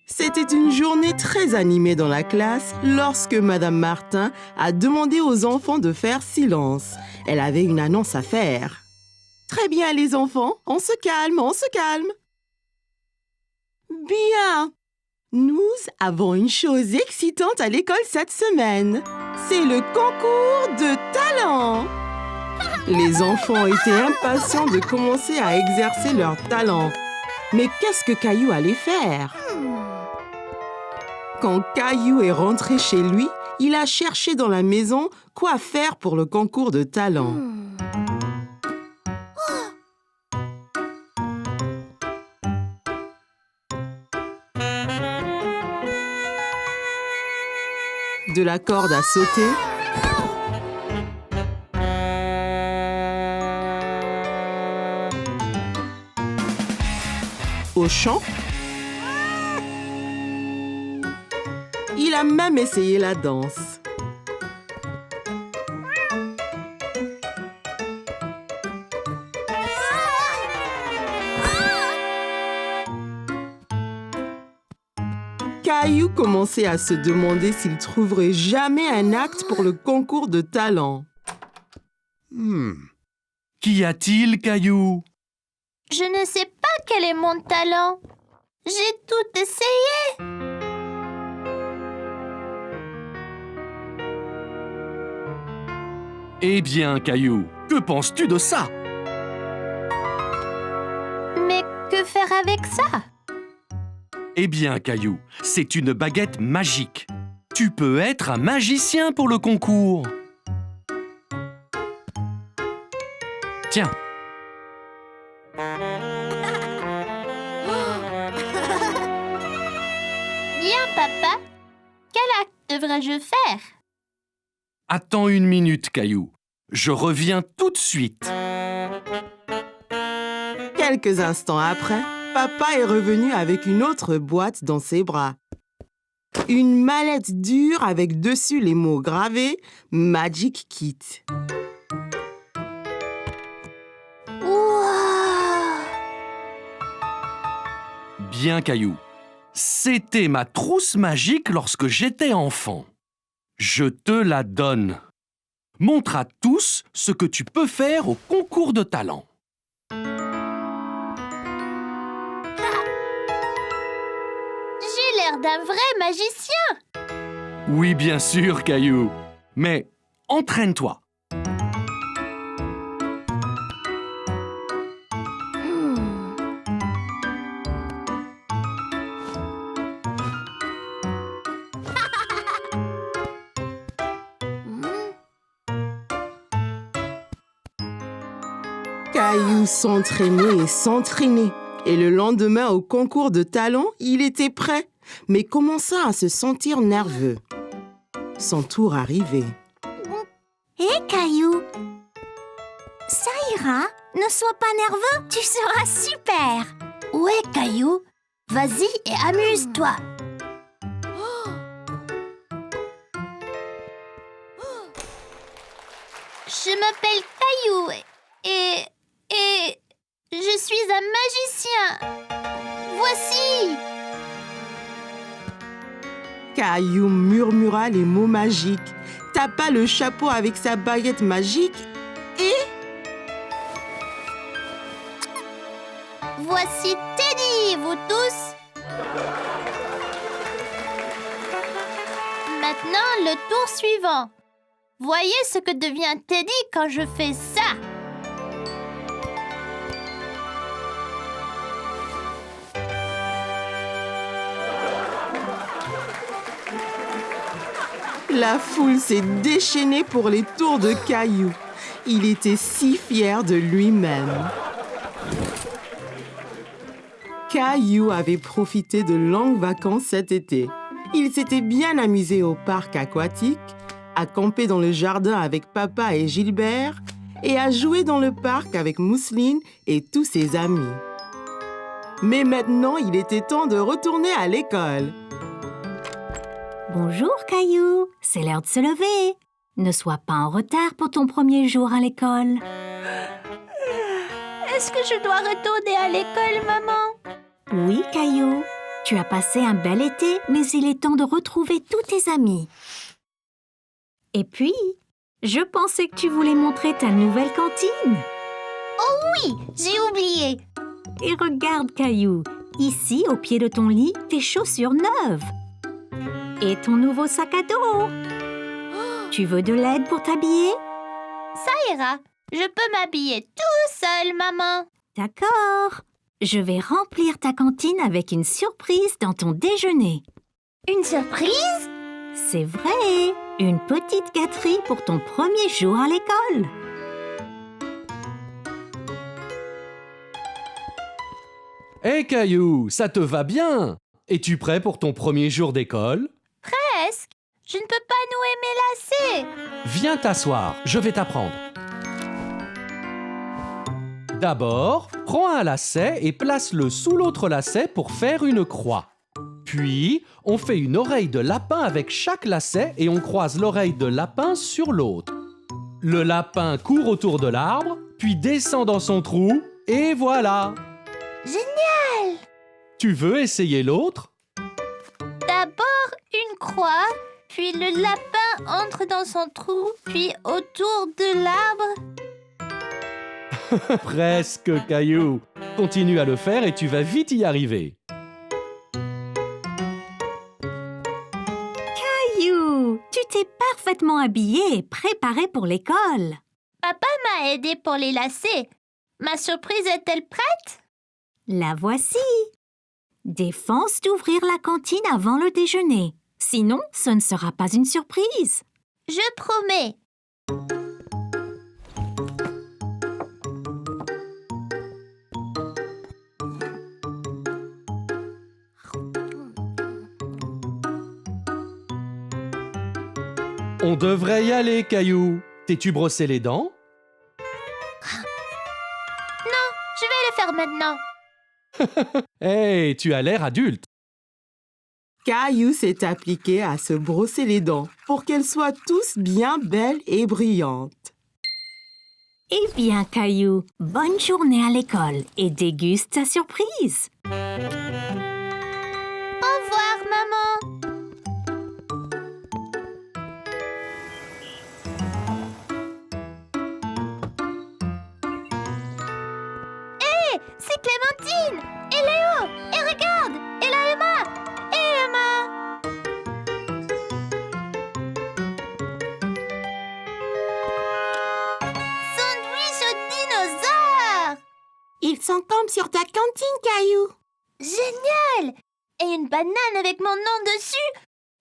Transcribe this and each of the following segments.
C'était une journée très animée dans la classe lorsque Madame Martin a demandé aux enfants de faire silence. Elle avait une annonce à faire. Très bien les enfants, on se calme, on se calme. Bien. Nous avons une chose excitante à l'école cette semaine. C'est le concours de talent. Les enfants étaient impatients de commencer à exercer leur talent. Mais qu'est-ce que Caillou allait faire? Quand Caillou est rentré chez lui, il a cherché dans la maison quoi faire pour le concours de talent. De la corde à sauter, au chant. Il a même essayé la danse. Caillou commençait à se demander s'il trouverait jamais un acte pour le concours de talent. Qu'y a-t-il, Caillou? Je ne sais pas quel est mon talent. J'ai tout essayé. Eh bien, Caillou, que penses-tu de ça? Mais que faire avec ça? Eh bien, Caillou, c'est une baguette magique. Tu peux être un magicien pour le concours. Tiens. Bien, papa. Quel acte devrais-je faire? Attends une minute, Caillou. Je reviens tout de suite. Quelques instants après, papa est revenu avec une autre boîte dans ses bras. Une mallette dure avec dessus les mots gravés « Magic Kit ». Wow! Bien, Caillou. C'était ma trousse magique lorsque j'étais enfant. Je te la donne. Montre à tous ce que tu peux faire au concours de talent. J'ai l'air d'un vrai magicien. Oui, bien sûr, Caillou. Mais entraîne-toi. Caillou s'entraînait et s'entraînait. Et le lendemain, au concours de talent, il était prêt, mais commença à se sentir nerveux. Son tour arrivait. Hé, Caillou. Ça ira. Ne sois pas nerveux. Tu seras super. Ouais, Caillou. Vas-y et amuse-toi. Je m'appelle Caillou et je suis un magicien. Voici. Caillou murmura les mots magiques, tapa le chapeau avec sa baguette magique et... Voici Teddy, vous tous. Maintenant, le tour suivant. Voyez ce que devient Teddy quand je fais ça. La foule s'est déchaînée pour les tours de Caillou. Il était si fier de lui-même. Caillou avait profité de longues vacances cet été. Il s'était bien amusé au parc aquatique, à camper dans le jardin avec papa et Gilbert et à jouer dans le parc avec Mousseline et tous ses amis. Mais maintenant, il était temps de retourner à l'école. Bonjour Caillou, c'est l'heure de se lever. Ne sois pas en retard pour ton premier jour à l'école. Est-ce que je dois retourner à l'école, maman? Oui, Caillou. Tu as passé un bel été, mais il est temps de retrouver tous tes amis. Et puis, je pensais que tu voulais montrer ta nouvelle cantine. Oui, j'ai oublié. Et regarde, Caillou, ici, au pied de ton lit, tes chaussures neuves. Et ton nouveau sac à dos. Tu veux de l'aide pour t'habiller? Ça ira. Je peux m'habiller tout seul, maman. D'accord. Je vais remplir ta cantine avec une surprise dans ton déjeuner. Une surprise? C'est vrai, une petite gâterie pour ton premier jour à l'école. Hé Caillou, ça te va bien? Es-tu prêt pour ton premier jour d'école? Presque. Je ne peux pas nouer mes lacets. Viens t'asseoir, je vais t'apprendre. D'abord, prends un lacet et place-le sous l'autre lacet pour faire une croix. Puis, on fait une oreille de lapin avec chaque lacet et on croise l'oreille de lapin sur l'autre. Le lapin court autour de l'arbre, puis descend dans son trou, et voilà! Génial! Tu veux essayer l'autre? D'abord une croix, puis le lapin entre dans son trou, puis autour de l'arbre. Presque, Caillou. Continue à le faire et tu vas vite y arriver. Caillou, tu t'es parfaitement habillé et préparé pour l'école. Papa m'a aidé pour les lacets. Ma surprise est-elle prête? La voici. Défense d'ouvrir la cantine avant le déjeuner. Sinon, ce ne sera pas une surprise. Je promets. On devrait y aller, Caillou. T'es-tu brossé les dents? Non, je vais le faire maintenant. Hey, tu as l'air adulte. Caillou s'est appliqué à se brosser les dents pour qu'elles soient tous bien belles et brillantes. Eh bien, Caillou, bonne journée à l'école et déguste ta surprise. Au revoir, maman. Hé, c'est Clémentine et Léo. Et regarde, et là Emma. Et Emma. Sandwich au dinosaure. Ils sont comme sur ta cantine, Caillou. Génial! Et une banane avec mon nom dessus?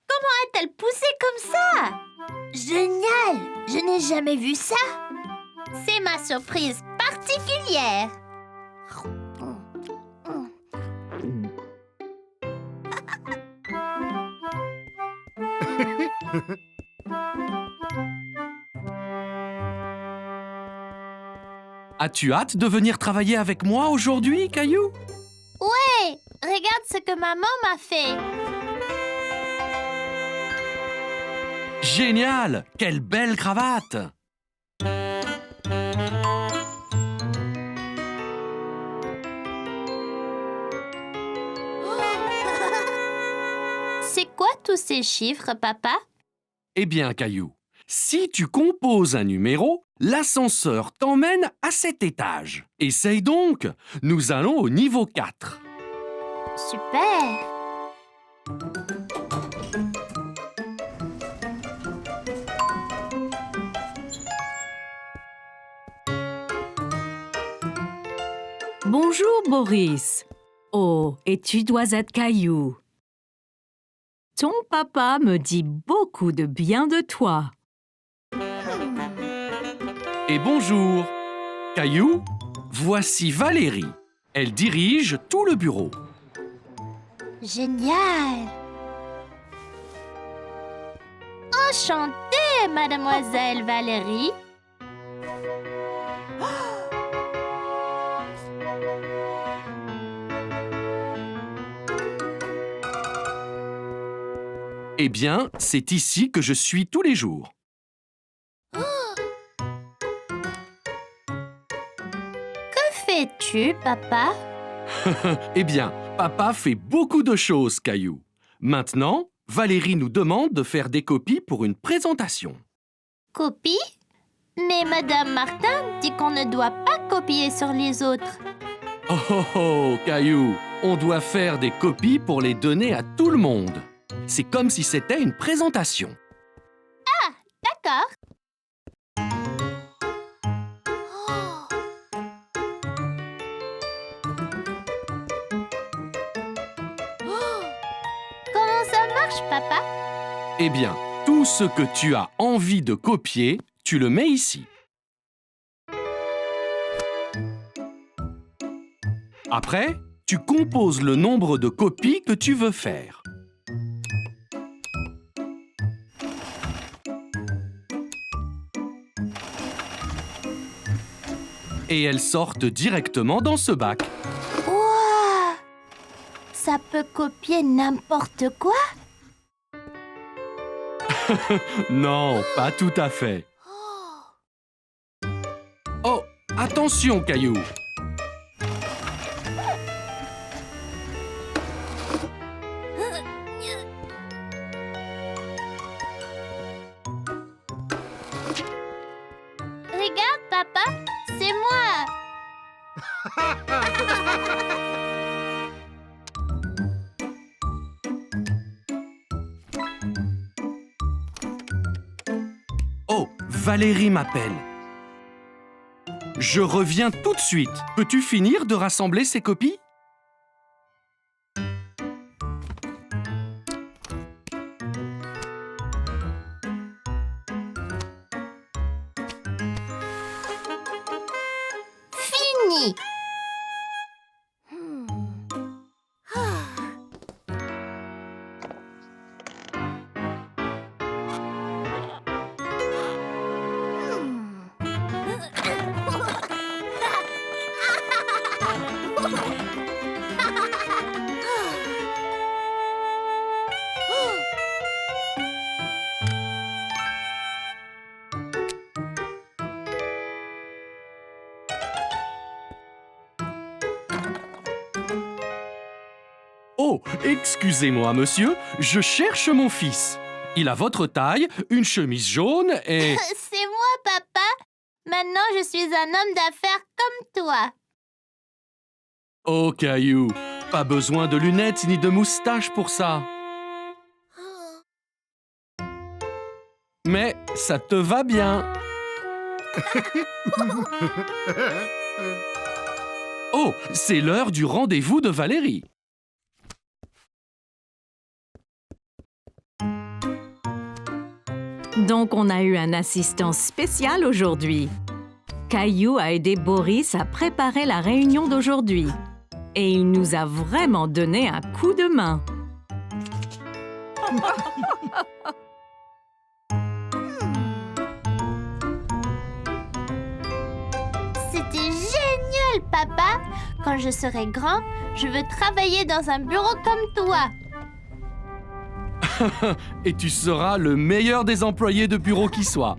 Comment a-t-elle poussé comme ça? Génial! Je n'ai jamais vu ça. C'est ma surprise particulière. As-tu hâte de venir travailler avec moi aujourd'hui, Caillou? Ouais! Regarde ce que maman m'a fait. Génial! Quelle belle cravate! C'est quoi tous ces chiffres, papa? Eh bien, Caillou, si tu composes un numéro, l'ascenseur t'emmène à cet étage. Essaye donc! Nous allons au niveau 4. Super! Bonjour, Boris. Oh, et tu dois être Caillou. Ton papa me dit beaucoup de bien de toi. Et bonjour! Caillou, voici Valérie. Elle dirige tout le bureau. Génial! Enchantée, mademoiselle Valérie. Eh bien, c'est ici que je suis tous les jours. Que fais-tu, papa? Eh bien, papa fait beaucoup de choses, Caillou. Maintenant, Valérie nous demande de faire des copies pour une présentation. Copie? Mais Madame Martin dit qu'on ne doit pas copier sur les autres. Oh oh oh, Caillou, on doit faire des copies pour les donner à tout le monde. C'est comme si c'était une présentation. D'accord. Comment ça marche, papa? Eh bien, tout ce que tu as envie de copier, tu le mets ici. Après, tu composes le nombre de copies que tu veux faire. Et elles sortent directement dans ce bac. Ouah! Ça peut copier n'importe quoi? Non, pas tout à fait. Oh, attention, Caillou! Regarde, papa, c'est moi. Oh, Valérie m'appelle. Je reviens tout de suite. Peux-tu finir de rassembler ces copies? Fini. Oh, excusez-moi, monsieur, je cherche mon fils. Il a votre taille, une chemise jaune et... C'est moi, papa. Maintenant, je suis un homme d'affaires comme toi. Oh, Caillou, pas besoin de lunettes ni de moustache pour ça. Mais ça te va bien. Oh, c'est l'heure du rendez-vous de Valérie. Donc, on a eu un assistant spécial aujourd'hui. Caillou a aidé Boris à préparer la réunion d'aujourd'hui. Et il nous a vraiment donné un coup de main. C'était génial, papa. Quand je serai grand, je veux travailler dans un bureau comme toi. Et tu seras le meilleur des employés de bureau qui soit.